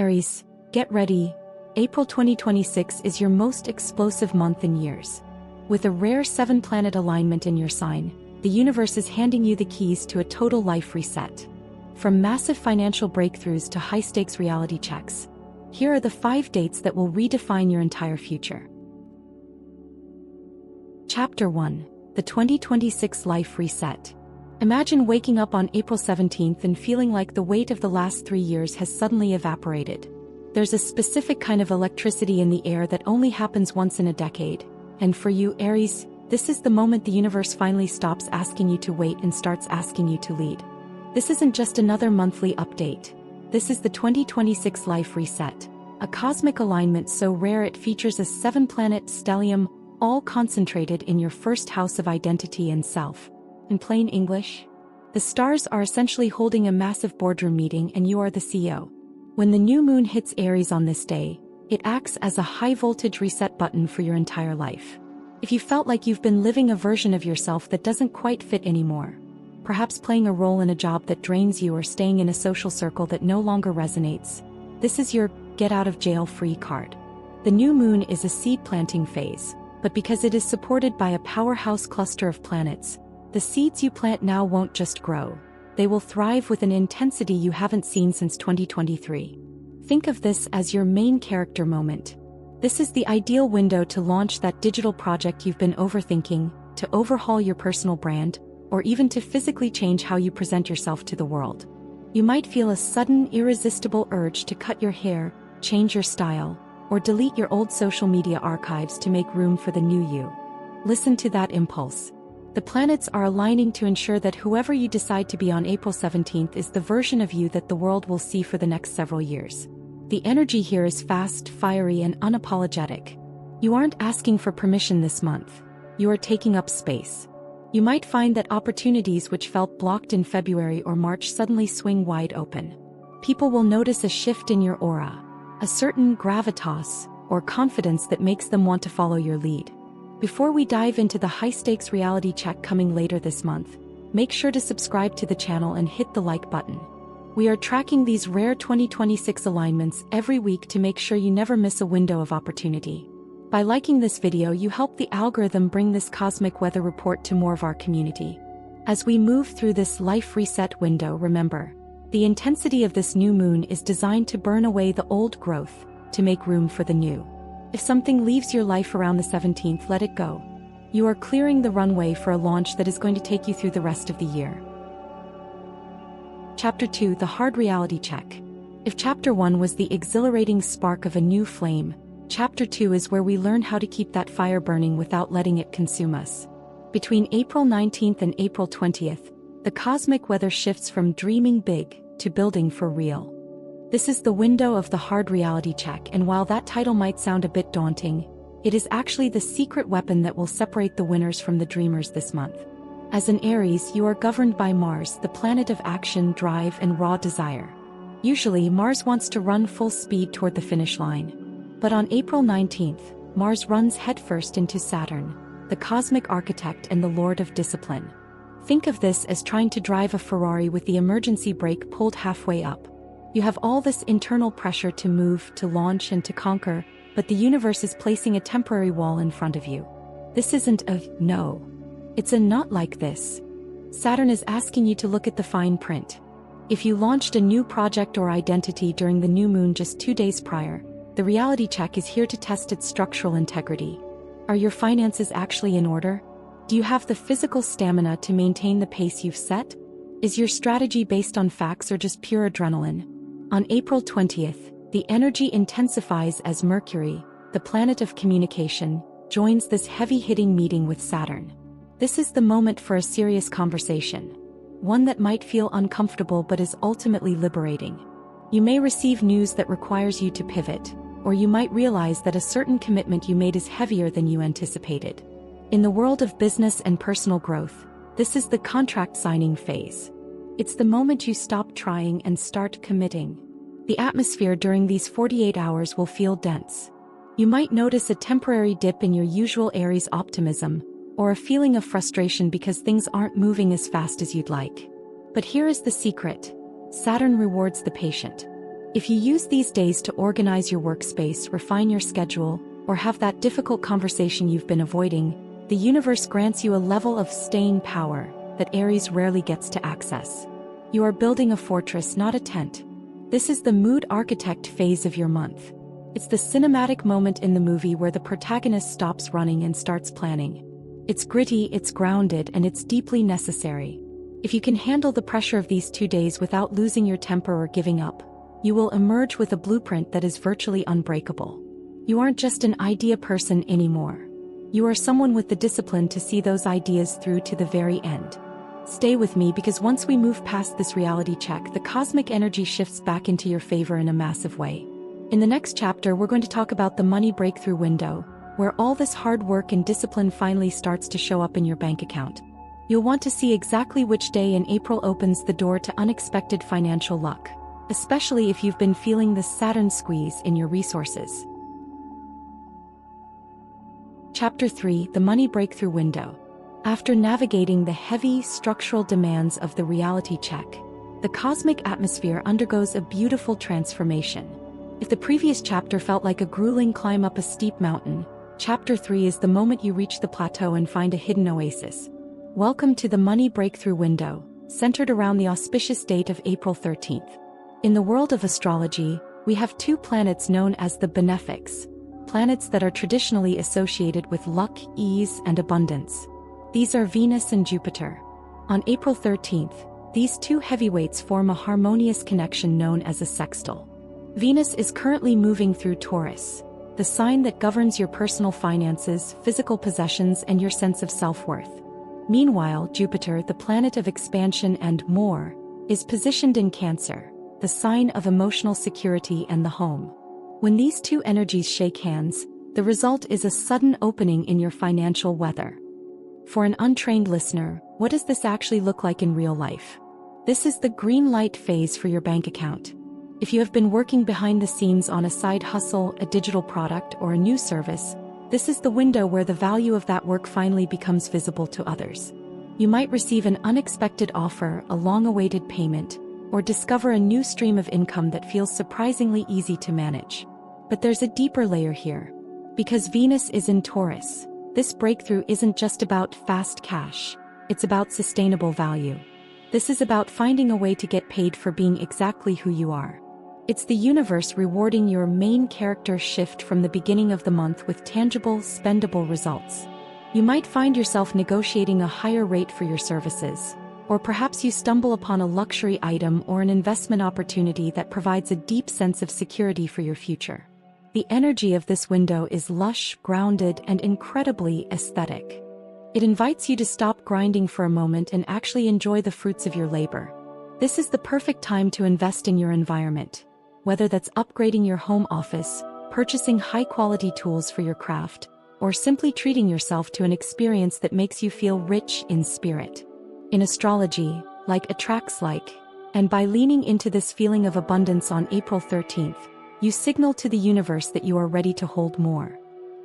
Aries, get ready. April 2026 is your most explosive month in years. With a rare 7-planet alignment in your sign, the universe is handing you the keys to a total life reset. From massive financial breakthroughs to high-stakes reality checks, here are the 5 dates that will redefine your entire future. Chapter 1. The 2026 Life Reset. Imagine waking up on April 17th and feeling like the weight of the last 3 years has suddenly evaporated. There's a specific kind of electricity in the air that only happens once in a decade. And for you, Aries, this is the moment the universe finally stops asking you to wait and starts asking you to lead. This isn't just another monthly update. This is the 2026 Life Reset, a cosmic alignment so rare it features a 7-planet stellium, all concentrated in your first house of identity and self. In plain English, the stars are essentially holding a massive boardroom meeting and you are the CEO. When the new moon hits Aries on this day, it acts as a high-voltage reset button for your entire life. If you felt like you've been living a version of yourself that doesn't quite fit anymore, perhaps playing a role in a job that drains you or staying in a social circle that no longer resonates, this is your get-out-of-jail-free card. The new moon is a seed-planting phase, but because it is supported by a powerhouse cluster of planets, the seeds you plant now won't just grow. They will thrive with an intensity you haven't seen since 2023. Think of this as your main character moment. This is the ideal window to launch that digital project you've been overthinking, to overhaul your personal brand, or even to physically change how you present yourself to the world. You might feel a sudden, irresistible urge to cut your hair, change your style, or delete your old social media archives to make room for the new you. Listen to that impulse. The planets are aligning to ensure that whoever you decide to be on April 17th is the version of you that the world will see for the next several years. The energy here is fast, fiery, and unapologetic. You aren't asking for permission this month. You are taking up space. You might find that opportunities which felt blocked in February or March suddenly swing wide open. People will notice a shift in your aura, a certain gravitas or confidence that makes them want to follow your lead. Before we dive into the high-stakes reality check coming later this month, make sure to subscribe to the channel and hit the like button. We are tracking these rare 2026 alignments every week to make sure you never miss a window of opportunity. By liking this video, you help the algorithm bring this cosmic weather report to more of our community. As we move through this life reset window, remember, the intensity of this new moon is designed to burn away the old growth, to make room for the new. If something leaves your life around the 17th, let it go. You are clearing the runway for a launch that is going to take you through the rest of the year. Chapter 2. The Hard Reality Check. If Chapter 1 was the exhilarating spark of a new flame, Chapter 2 is where we learn how to keep that fire burning without letting it consume us. Between April 19th and April 20th, the cosmic weather shifts from dreaming big to building for real. This is the window of the hard reality check, and while that title might sound a bit daunting, it is actually the secret weapon that will separate the winners from the dreamers this month. As an Aries, you are governed by Mars, the planet of action, drive, and raw desire. Usually, Mars wants to run full speed toward the finish line. But on April 19th, Mars runs headfirst into Saturn, the cosmic architect and the lord of discipline. Think of this as trying to drive a Ferrari with the emergency brake pulled halfway up. You have all this internal pressure to move, to launch, and to conquer, but the universe is placing a temporary wall in front of you. This isn't a no. It's a not like this. Saturn is asking you to look at the fine print. If you launched a new project or identity during the new moon just 2 days prior, the reality check is here to test its structural integrity. Are your finances actually in order? Do you have the physical stamina to maintain the pace you've set? Is your strategy based on facts or just pure adrenaline? On April 20th, the energy intensifies as Mercury, the planet of communication, joins this heavy-hitting meeting with Saturn. This is the moment for a serious conversation, one that might feel uncomfortable but is ultimately liberating. You may receive news that requires you to pivot, or you might realize that a certain commitment you made is heavier than you anticipated. In the world of business and personal growth, this is the contract signing phase. It's the moment you stop trying and start committing. The atmosphere during these 48 hours will feel dense. You might notice a temporary dip in your usual Aries optimism, or a feeling of frustration because things aren't moving as fast as you'd like. But here is the secret. Saturn rewards the patient. If you use these days to organize your workspace, refine your schedule, or have that difficult conversation you've been avoiding, the universe grants you a level of staying power that Aries rarely gets to access. You are building a fortress, not a tent. This is the mood architect phase of your month. It's the cinematic moment in the movie where the protagonist stops running and starts planning. It's gritty, it's grounded, and it's deeply necessary. If you can handle the pressure of these 2 days without losing your temper or giving up, you will emerge with a blueprint that is virtually unbreakable. You aren't just an idea person anymore. You are someone with the discipline to see those ideas through to the very end. Stay with me, because once we move past this reality check, the cosmic energy shifts back into your favor in a massive way. In the next chapter, we're going to talk about the money breakthrough window, where all this hard work and discipline finally starts to show up in your bank account. You'll want to see exactly which day in April opens the door to unexpected financial luck, especially if you've been feeling the Saturn squeeze in your resources. Chapter 3: The Money Breakthrough Window. After navigating the heavy structural demands of the reality check, the cosmic atmosphere undergoes a beautiful transformation. If the previous chapter felt like a grueling climb up a steep mountain, Chapter 3 is the moment you reach the plateau and find a hidden oasis. Welcome to the Money Breakthrough Window, centered around the auspicious date of April 13th. In the world of astrology, we have two planets known as the benefics, planets that are traditionally associated with luck, ease, and abundance. These are Venus and Jupiter. On April 13th, these two heavyweights form a harmonious connection known as a sextile. Venus is currently moving through Taurus, the sign that governs your personal finances, physical possessions, and your sense of self-worth. Meanwhile, Jupiter, the planet of expansion and more, is positioned in Cancer, the sign of emotional security and the home. When these two energies shake hands, the result is a sudden opening in your financial weather. For an untrained listener, what does this actually look like in real life? This is the green light phase for your bank account. If you have been working behind the scenes on a side hustle, a digital product, or a new service, this is the window where the value of that work finally becomes visible to others. You might receive an unexpected offer, a long-awaited payment, or discover a new stream of income that feels surprisingly easy to manage. But there's a deeper layer here. Because Venus is in Taurus, this breakthrough isn't just about fast cash, it's about sustainable value. This is about finding a way to get paid for being exactly who you are. It's the universe rewarding your main character shift from the beginning of the month with tangible, spendable results. You might find yourself negotiating a higher rate for your services, or perhaps you stumble upon a luxury item or an investment opportunity that provides a deep sense of security for your future. The energy of this window is lush, grounded, and incredibly aesthetic. It invites you to stop grinding for a moment and actually enjoy the fruits of your labor. This is the perfect time to invest in your environment, whether that's upgrading your home office, purchasing high-quality tools for your craft, or simply treating yourself to an experience that makes you feel rich in spirit. In astrology, like attracts like, and by leaning into this feeling of abundance on April 13th, you signal to the universe that you are ready to hold more.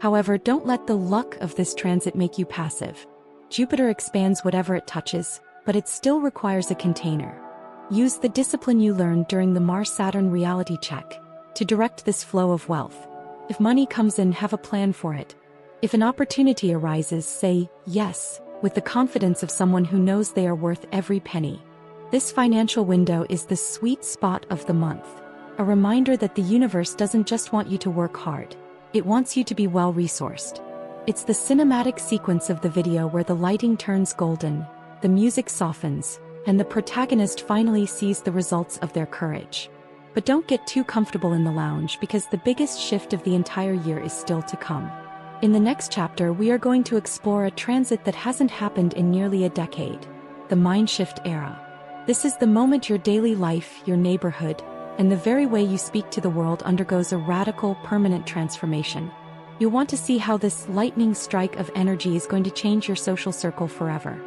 However, don't let the luck of this transit make you passive. Jupiter expands whatever it touches, but it still requires a container. Use the discipline you learned during the Mars-Saturn reality check to direct this flow of wealth. If money comes in, have a plan for it. If an opportunity arises, say yes, with the confidence of someone who knows they are worth every penny. This financial window is the sweet spot of the month, a reminder that the universe doesn't just want you to work hard, it wants you to be well-resourced. It's the cinematic sequence of the video where the lighting turns golden, the music softens, and the protagonist finally sees the results of their courage. But don't get too comfortable in the lounge, because the biggest shift of the entire year is still to come. In the next chapter, we are going to explore a transit that hasn't happened in nearly a decade, the Mindshift era. This is the moment your daily life, your neighborhood, and the very way you speak to the world undergoes a radical, permanent transformation. You'll want to see how this lightning strike of energy is going to change your social circle forever.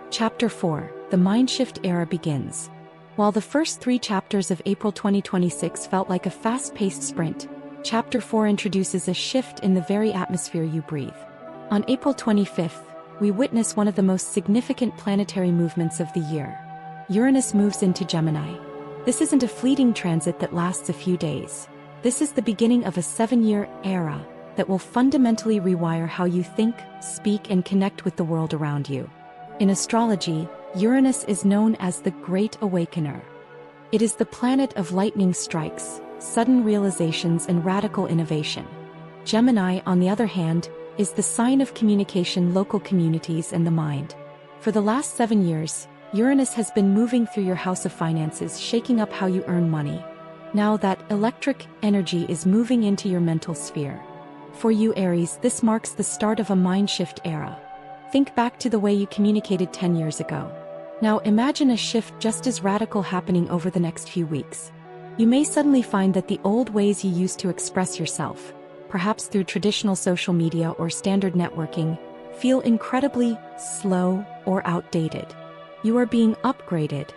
Chapter 4: The Mindshift Era begins. While the first 3 chapters of April 2026 felt like a fast-paced sprint, Chapter 4 introduces a shift in the very atmosphere you breathe. On April 25th, we witness one of the most significant planetary movements of the year. Uranus moves into Gemini, This isn't a fleeting transit that lasts a few days. This is the beginning of a 7-year era that will fundamentally rewire how you think, speak, and connect with the world around you. In astrology, Uranus is known as the Great Awakener. It is the planet of lightning strikes, sudden realizations, and radical innovation. Gemini, on the other hand, is the sign of communication, local communities, and the mind. For the last 7 years, Uranus has been moving through your house of finances, shaking up how you earn money. Now that electric energy is moving into your mental sphere. For you, Aries, this marks the start of a mind shift era. Think back to the way you communicated 10 years ago. Now imagine a shift just as radical happening over the next few weeks. You may suddenly find that the old ways you used to express yourself, perhaps through traditional social media or standard networking, feel incredibly slow or outdated. You are being upgraded.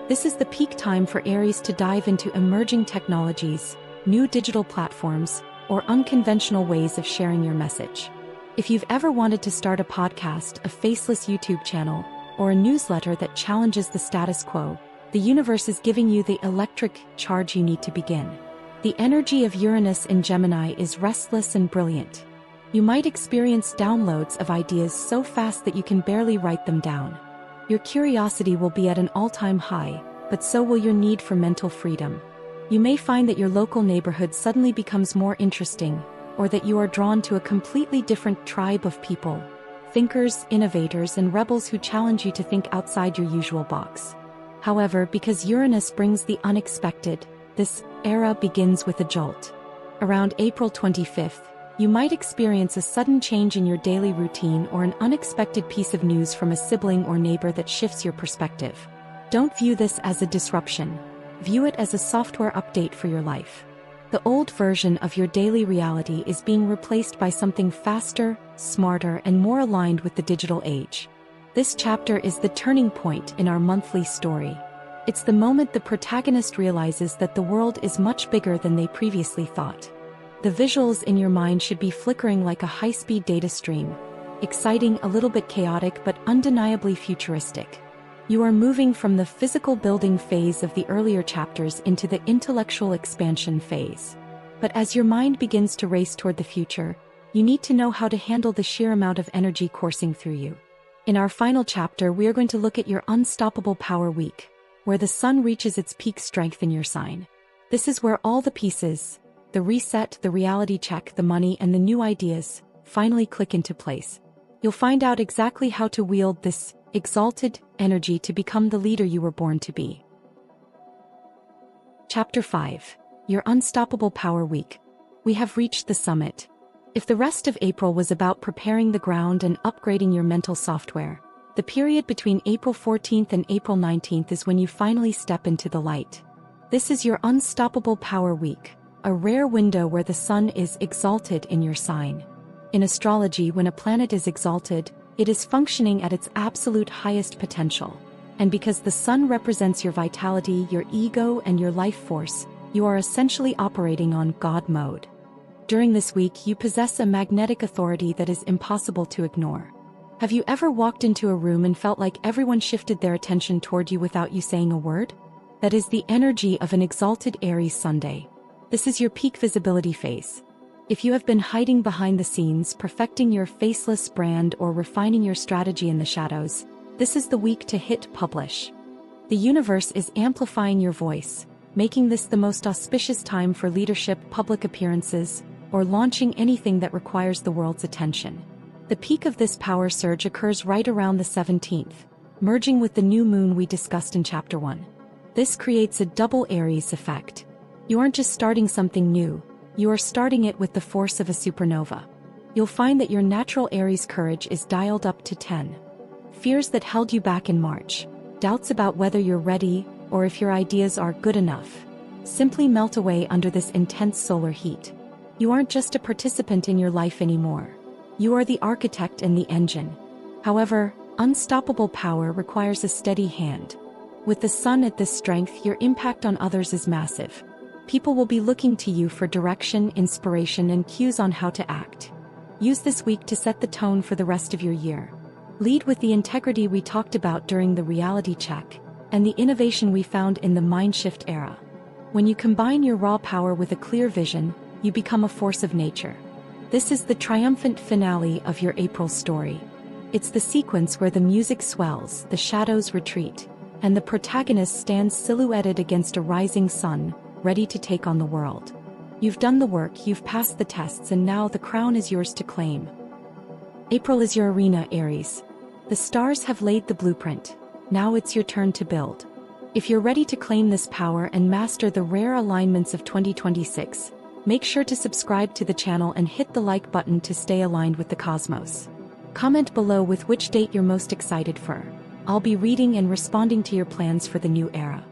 This is the peak time for Aries to dive into emerging technologies, new digital platforms, or unconventional ways of sharing your message. If you've ever wanted to start a podcast, a faceless YouTube channel, or a newsletter that challenges the status quo, the universe is giving you the electric charge you need to begin. The energy of Uranus in Gemini is restless and brilliant. You might experience downloads of ideas so fast that you can barely write them down. Your curiosity will be at an all-time high, but so will your need for mental freedom. You may find that your local neighborhood suddenly becomes more interesting, or that you are drawn to a completely different tribe of people, thinkers, innovators, and rebels who challenge you to think outside your usual box. However, because Uranus brings the unexpected, this era begins with a jolt. Around April 25th, you might experience a sudden change in your daily routine or an unexpected piece of news from a sibling or neighbor that shifts your perspective. Don't view this as a disruption. View it as a software update for your life. The old version of your daily reality is being replaced by something faster, smarter, and more aligned with the digital age. This chapter is the turning point in our monthly story. It's the moment the protagonist realizes that the world is much bigger than they previously thought. The visuals in your mind should be flickering like a high-speed data stream, exciting, a little bit chaotic, but undeniably futuristic. You are moving from the physical building phase of the earlier chapters into the intellectual expansion phase. But as your mind begins to race toward the future, you need to know how to handle the sheer amount of energy coursing through you. In our final chapter, we are going to look at your unstoppable power week, where the sun reaches its peak strength in your sign. This is where all the pieces, the reset, the reality check, the money, and the new ideas, finally click into place. You'll find out exactly how to wield this exalted energy to become the leader you were born to be. Chapter 5. Your Unstoppable Power Week. We have reached the summit. If the rest of April was about preparing the ground and upgrading your mental software, the period between April 14th and April 19th is when you finally step into the light. This is your Unstoppable Power Week, a rare window where the sun is exalted in your sign. In astrology, when a planet is exalted, it is functioning at its absolute highest potential. And because the sun represents your vitality, your ego, and your life force, you are essentially operating on God mode. During this week, you possess a magnetic authority that is impossible to ignore. Have you ever walked into a room and felt like everyone shifted their attention toward you without you saying a word? That is the energy of an exalted Aries Sunday. This is your peak visibility phase. If you have been hiding behind the scenes, perfecting your faceless brand, or refining your strategy in the shadows, this is the week to hit publish. The universe is amplifying your voice, making this the most auspicious time for leadership, public appearances, or launching anything that requires the world's attention. The peak of this power surge occurs right around the 17th, merging with the new moon we discussed in Chapter 1. This creates a double Aries effect. You aren't just starting something new, you are starting it with the force of a supernova. You'll find that your natural Aries courage is dialed up to 10. Fears that held you back in March, doubts about whether you're ready or if your ideas are good enough, simply melt away under this intense solar heat. You aren't just a participant in your life anymore. You are the architect and the engine. However, unstoppable power requires a steady hand. With the sun at this strength, your impact on others is massive. People will be looking to you for direction, inspiration, and cues on how to act. Use this week to set the tone for the rest of your year. Lead with the integrity we talked about during the reality check, and the innovation we found in the Mindshift era. When you combine your raw power with a clear vision, you become a force of nature. This is the triumphant finale of your April story. It's the sequence where the music swells, the shadows retreat, and the protagonist stands silhouetted against a rising sun, ready to take on the world. You've done the work, you've passed the tests, and now the crown is yours to claim. April is your arena, Aries. The stars have laid the blueprint. Now it's your turn to build. If you're ready to claim this power and master the rare alignments of 2026, make sure to subscribe to the channel and hit the like button to stay aligned with the cosmos. Comment below with which date you're most excited for. I'll be reading and responding to your plans for the new era.